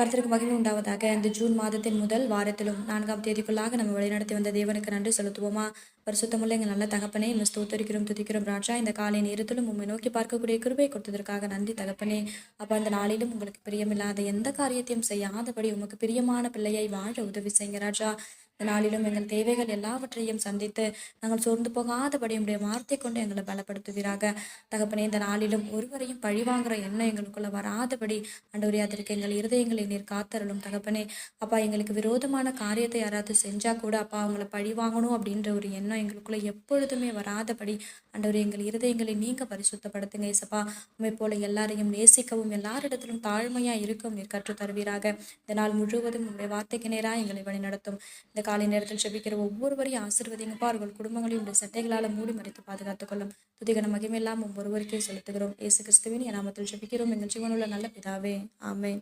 கர்த்தருக்கு மகிமை உண்டாவதாக. இந்த ஜூன் மாதத்தின் முதல் வாரத்திலும் 4ஆம் தேதிக்குள்ளாக நம்ம வழிநடத்தி வந்த தேவனுக்கு நன்றி செலுத்துவோமா? பரிசுத்தமுள்ள எங்கள் நல்ல தகப்பனே, உம்மை ஸ்தோத்தரிக்கிறோம், துதிக்கிறோம் ராஜா. இந்த காலை நேரத்திலும் உம்மை நோக்கி பார்க்கக்கூடிய கிருபை கொடுத்ததற்காக நன்றி தகப்பனே. அப்ப அந்த நாளிலும் உங்களுக்கு பிரியமில்லாத எந்த காரியத்தையும் செய்யாதபடி உமக்கு பிரியமான பிள்ளையை வாழ உதவி செய்யுங்க ராஜா. இந்த நாளிலும் எங்கள் தேவைகள் எல்லாவற்றையும் சந்தித்து நாங்கள் சோர்ந்து போகாதபடி உடைய வார்த்தை கொண்டு எங்களை பலப்படுத்துவீராக. தகப்பனே, இந்த நாளிலும் ஒருவரையும் பழிவாங்குற எண்ணம் எங்களுக்குள்ள வராதபடி ஆண்டவரே, அதற்கு எங்கள் இருதயங்களை நீர் காத்தருளும் தகப்பனே. அப்பா, எங்களுக்கு விரோதமான காரியத்தை யாராவது செஞ்சா கூட அப்பா அவங்கள பழி வாங்கணும் அப்படின்ற ஒரு எண்ணம் எங்களுக்குள்ள எப்பொழுதுமே வராதபடி ஆண்டவரே, எங்கள் இருதயங்களை நீங்க பரிசுத்தப்படுத்துங்க ஏசப்பா. உண்மை போல எல்லாரையும் நேசிக்கவும் எல்லாரிடத்திலும் தாழ்மையா இருக்கும் நீர் கற்று தருவீராக. இந்த நாள் முழுவதும் உங்களுடைய வார்த்தைக்கு நேராக எங்களை வழிநடத்தும். இந்த காலை நேரத்தில் ஜெபிக்கிற ஒவ்வொருவரையும் ஆசீர்வதிங்கப்பா. அவர்கள் குடும்பங்களையும் உடைய சட்டைகளால் மூடி மறைத்து பாதுகாத்துக் கொள்ளும். துதிகன மகிமையெல்லாம் ஒவ்வொருவருக்கே செலுத்துகிறோம். இயேசு கிறிஸ்துவின் நாமத்தில் ஜெபிக்கிறோம் எங்கள் ஜீவனுள்ள நல்ல பிதாவே, ஆமென்.